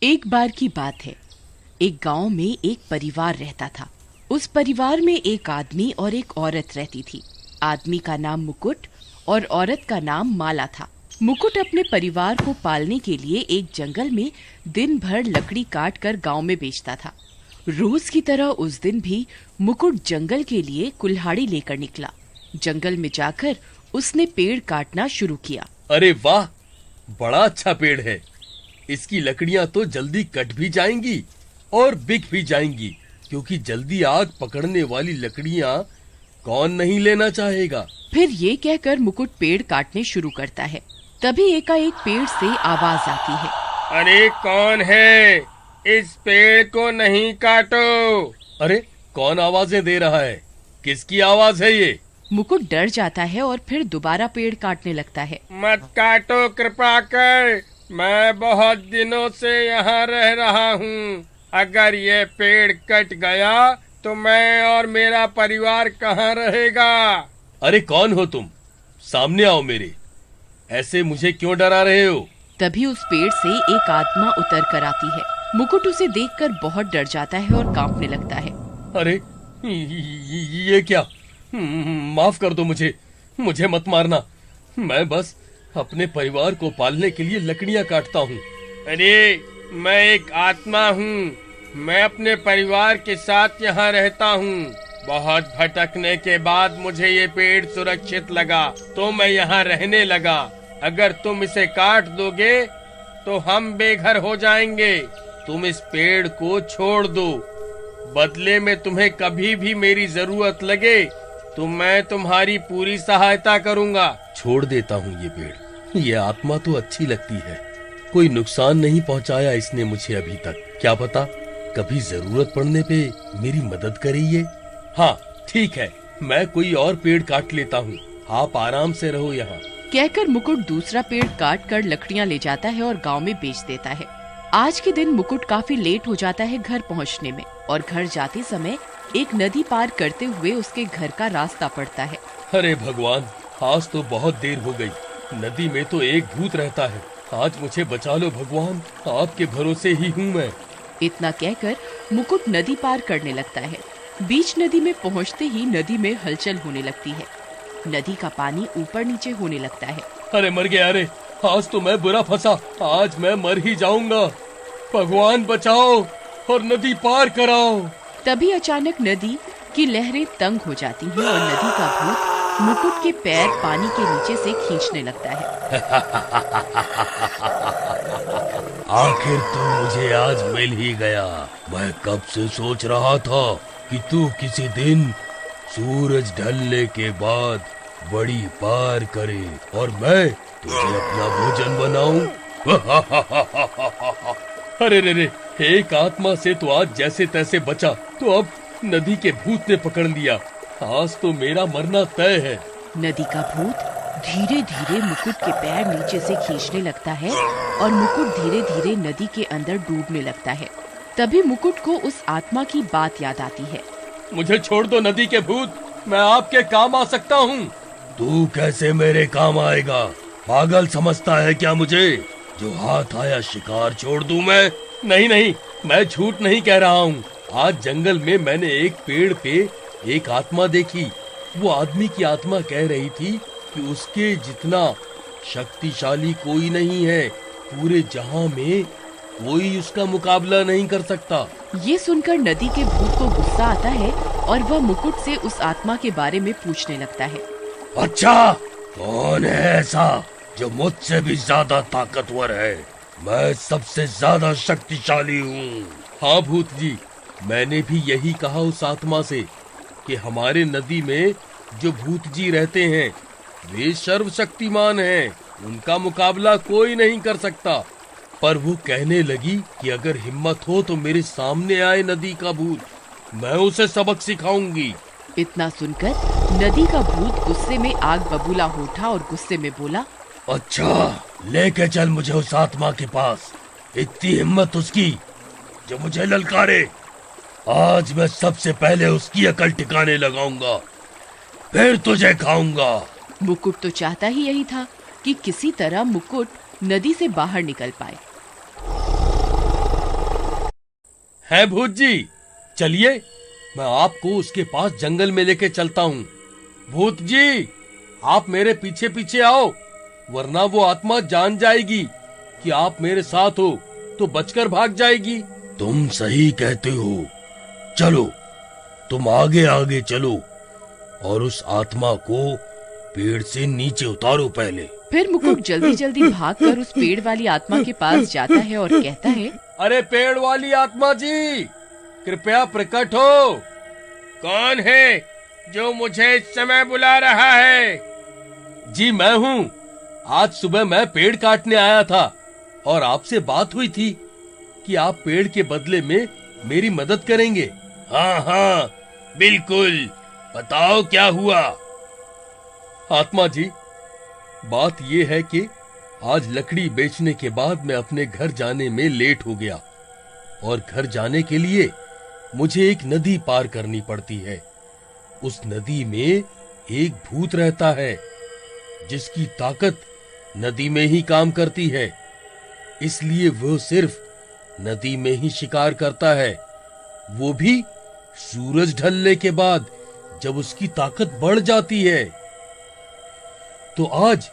एक बार की बात है। एक गांव में एक परिवार रहता था। उस परिवार में एक आदमी और एक औरत रहती थी। आदमी का नाम मुकुट और औरत का नाम माला था। मुकुट अपने परिवार को पालने के लिए एक जंगल में दिन भर लकड़ी काट कर गाँव में बेचता था। रोज की तरह उस दिन भी मुकुट जंगल के लिए कुल्हाड़ी लेकर निकला। जंगल में जाकर उसने पेड़ काटना शुरू किया। अरे वाह, बड़ा अच्छा पेड़ है। इसकी लकड़ियां तो जल्दी कट भी जाएंगी और बिक भी जाएंगी, क्योंकि जल्दी आग पकड़ने वाली लकड़ियां कौन नहीं लेना चाहेगा। फिर ये कहकर मुकुट पेड़ काटने शुरू करता है। तभी एकाएक पेड़ से आवाज आती है। अरे कौन है? इस पेड़ को नहीं काटो। अरे कौन आवाजें दे रहा है? किसकी आवाज है ये? मुकुट डर जाता है और फिर दोबारा पेड़ काटने लगता है। मत काटो कृपा कर, मैं बहुत दिनों से यहाँ रह रहा हूँ। अगर ये पेड़ कट गया तो मैं और मेरा परिवार कहाँ रहेगा? अरे कौन हो तुम? सामने आओ मेरे। ऐसे मुझे क्यों डरा रहे हो? तभी उस पेड़ से एक आत्मा उतर कर आती है। मुकुट उसे देखकर बहुत डर जाता है और कांपने लगता है। अरे ये क्या? माफ कर दो मुझे मत मारना। मैं बस अपने परिवार को पालने के लिए लकड़ियां काटता हूँ। अरे मैं एक आत्मा हूँ। मैं अपने परिवार के साथ यहाँ रहता हूँ। बहुत भटकने के बाद मुझे ये पेड़ सुरक्षित लगा तो मैं यहाँ रहने लगा। अगर तुम इसे काट दोगे तो हम बेघर हो जाएंगे। तुम इस पेड़ को छोड़ दो। बदले में तुम्हें कभी भी मेरी जरूरत लगे तो मैं तुम्हारी पूरी सहायता करूँगा। छोड़ देता हूँ ये पेड़। ये आत्मा तो अच्छी लगती है। कोई नुकसान नहीं पहुँचाया इसने मुझे अभी तक। क्या पता कभी जरूरत पड़ने पे मेरी मदद करे ये। हाँ ठीक है, मैं कोई और पेड़ काट लेता हूँ। आप आराम से रहो यहाँ। कहकर मुकुट दूसरा पेड़ काट कर लकड़ियाँ ले जाता है और गाँव में बेच देता है। आज के दिन मुकुट काफी लेट हो जाता है घर पहुँचने में, और घर जाते समय एक नदी पार करते हुए उसके घर का रास्ता पड़ता है। अरे भगवान, आज तो बहुत देर हो गई। नदी में तो एक भूत रहता है। आज मुझे बचा लो भगवान, आपके भरोसे ही हूँ मैं। इतना कहकर मुकुट नदी पार करने लगता है। बीच नदी में पहुँचते ही नदी में हलचल होने लगती है। नदी का पानी ऊपर नीचे होने लगता है। अरे मर गया। अरे आज तो मैं बुरा फंसा। आज मैं मर ही जाऊंगा। भगवान बचाओ और नदी पार कराओ। तभी अचानक नदी की लहरें तंग हो जाती हैं और नदी का भूत मुकुट के पैर पानी के नीचे से खींचने लगता है। आखिर तू मुझे आज मिल ही गया। मैं कब से सोच रहा था कि तू किसी दिन सूरज ढलने के बाद बड़ी पार करे और मैं तुझे अपना भोजन बनाऊं। अरे रे, एक आत्मा से तो आज जैसे तैसे बचा, तो अब नदी के भूत ने पकड़ लिया। आज तो मेरा मरना तय है। नदी का भूत धीरे धीरे मुकुट के पैर नीचे से खींचने लगता है और मुकुट धीरे धीरे नदी के अंदर डूबने लगता है। तभी मुकुट को उस आत्मा की बात याद आती है। मुझे छोड़ दो नदी के भूत, मैं आपके काम आ सकता हूँ। तू कैसे मेरे काम आएगा? पागल समझता है क्या मुझे? जो हाथ आया शिकार छोड़ दूं मैं? नहीं, मैं झूठ नहीं कह रहा हूँ। आज जंगल में मैंने एक पेड़ पे एक आत्मा देखी। वो आदमी की आत्मा कह रही थी कि उसके जितना शक्तिशाली कोई नहीं है। पूरे जहां में कोई उसका मुकाबला नहीं कर सकता। ये सुनकर नदी के भूत को गुस्सा आता है और वह मुकुट से उस आत्मा के बारे में पूछने लगता है। अच्छा, कौन है ऐसा जो मुझसे भी ज्यादा ताकतवर है? मैं सबसे ज्यादा शक्तिशाली हूँ। हाँ भूत जी, मैंने भी यही कहा उस आत्मा से कि हमारे नदी में जो भूत जी रहते हैं वे सर्वशक्तिमान हैं। उनका मुकाबला कोई नहीं कर सकता। पर वो कहने लगी कि अगर हिम्मत हो तो मेरे सामने आए नदी का भूत, मैं उसे सबक सिखाऊंगी। इतना सुनकर नदी का भूत गुस्से में आग बबूला हो उठा और गुस्से में बोला, अच्छा, लेके चल मुझे उस आत्मा के पास। इतनी हिम्मत उसकी जो मुझे ललकारे। आज मैं सबसे पहले उसकी अकल ठिकाने लगाऊंगा, फिर तुझे खाऊंगा। मुकुट तो चाहता ही यही था कि किसी तरह मुकुट नदी से बाहर निकल पाए। है भूत जी, चलिए मैं आपको उसके पास जंगल में लेके चलता हूँ। भूत जी, आप मेरे पीछे पीछे आओ, वरना वो आत्मा जान जाएगी कि आप मेरे साथ हो तो बचकर भाग जाएगी। तुम सही कहते हो, चलो तुम आगे आगे चलो और उस आत्मा को पेड़ से नीचे उतारो पहले। फिर मुकुट जल्दी जल्दी भागकर उस पेड़ वाली आत्मा के पास जाता है और कहता है, अरे पेड़ वाली आत्मा जी, कृपया प्रकट हो। कौन है जो मुझे इस समय बुला रहा है? जी मैं हूँ। आज सुबह मैं पेड़ काटने आया था और आपसे बात हुई थी कि आप पेड़ के बदले में मेरी मदद करेंगे। हाँ हाँ बिल्कुल, बताओ क्या हुआ? आत्मा जी, बात ये है कि आज लकड़ी बेचने के बाद मैं अपने घर जाने में लेट हो गया और घर जाने के लिए मुझे एक नदी पार करनी पड़ती है। उस नदी में एक भूत रहता है जिसकी ताकत नदी में ही काम करती है, इसलिए वो सिर्फ नदी में ही शिकार करता है, वो भी सूरज ढलने के बाद जब उसकी ताकत बढ़ जाती है। तो आज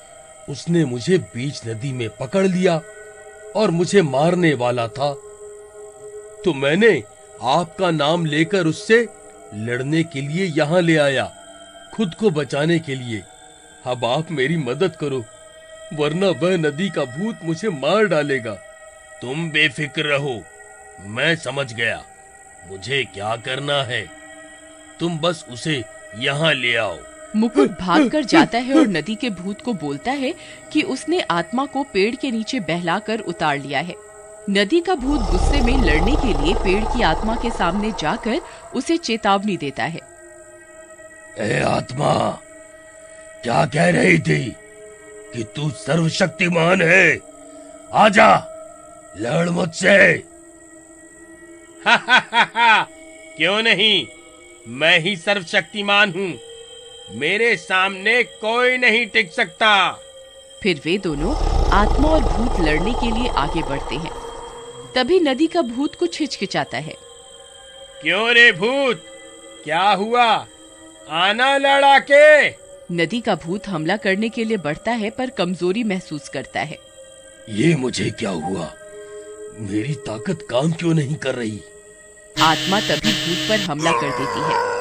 उसने मुझे बीच नदी में पकड़ लिया और मुझे मारने वाला था। तो मैंने आपका नाम लेकर उससे लड़ने के लिए यहाँ ले आया, खुद को बचाने के लिए। अब आप मेरी मदद करो, वरना वह नदी का भूत मुझे मार डालेगा। तुम बेफिक्र रहो, मैं समझ गया मुझे क्या करना है। तुम बस उसे यहाँ ले आओ। मुकुट भागकर जाता है और नदी के भूत को बोलता है कि उसने आत्मा को पेड़ के नीचे बहलाकर उतार लिया है। नदी का भूत गुस्से में लड़ने के लिए पेड़ की आत्मा के सामने जाकर उसे चेतावनी देता है। ए आत्मा, क्या कह रही थी कि तू सर्वशक्तिमान है? आजा, लड़ मुझसे। क्यों नहीं, मैं ही सर्वशक्तिमान हूँ, मेरे सामने कोई नहीं टिक सकता। फिर वे दोनों आत्मा और भूत लड़ने के लिए आगे बढ़ते हैं। तभी नदी का भूत कुछ हिचकिचाता है। क्यों रे भूत, क्या हुआ? आना लड़ा के। नदी का भूत हमला करने के लिए बढ़ता है पर कमजोरी महसूस करता है। ये मुझे क्या हुआ? मेरी ताकत काम क्यों नहीं कर रही? आत्मा तभी भूत पर हमला कर देती है।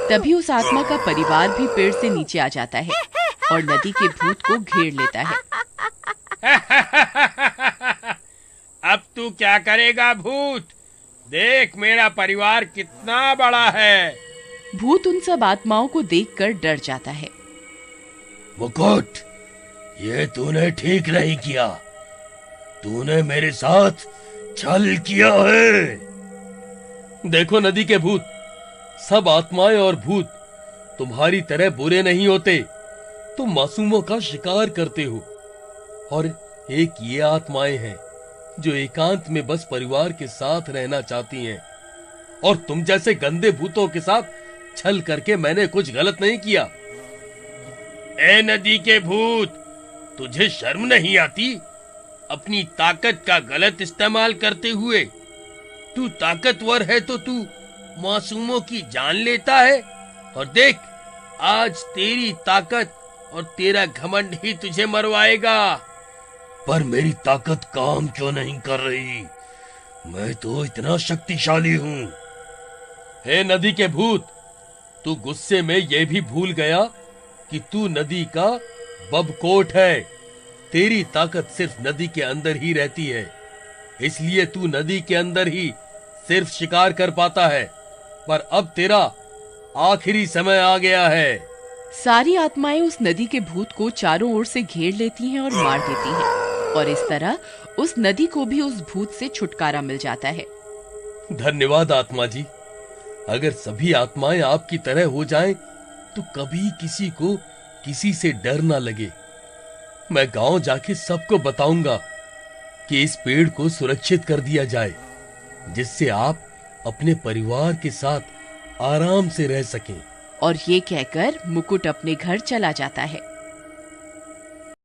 तभी उस आत्मा का परिवार भी पेड़ से नीचे आ जाता है और नदी के भूत को घेर लेता है। अब तू क्या करेगा भूत? देख मेरा परिवार कितना बड़ा है। भूत उन सब आत्माओं को देखकर डर जाता है। मुकुट, ये तूने ठीक नहीं किया। तूने मेरे साथ छल किया है। देखो नदी के भूत, सब आत्माएं और भूत तुम्हारी तरह बुरे नहीं होते। तुम मासूमों का शिकार करते हो और एक ये आत्माएं हैं जो एकांत में बस परिवार के साथ रहना चाहती हैं। और तुम जैसे गंदे भूतों के साथ छल करके मैंने कुछ गलत नहीं किया। ए नदी के भूत, तुझे शर्म नहीं आती अपनी ताकत का गलत इस्तेमाल करते हुए? तू ताकतवर है तो तू मासूमों की जान लेता है, और देख आज तेरी ताकत और तेरा घमंड ही तुझे मरवाएगा। पर मेरी ताकत काम क्यों नहीं कर रही? मैं तो इतना शक्तिशाली हूँ। हे नदी के भूत, तू गुस्से में ये भी भूल गया कि तू नदी का बबकोट है। तेरी ताकत सिर्फ नदी के अंदर ही रहती है, इसलिए तू नदी के अंदर ही सिर्फ शिकार कर पाता है। पर अब तेरा आखिरी समय आ गया है। सारी आत्माएं उस नदी के भूत को चारों ओर से घेर लेती हैं और मार देती हैं, और इस तरह उस नदी को भी उस भूत से छुटकारा मिल जाता है। धन्यवाद आत्मा जी। अगर सभी आत्माएं आपकी तरह हो जाएं, तो कभी किसी को किसी से डर ना लगे। मैं गांव जाके सबको बताऊंगा कि इस पेड़ को सुरक्षित कर दिया जाए, जिससे आप अपने परिवार के साथ आराम से रह सकें। और ये कहकर मुकुट अपने घर चला जाता है।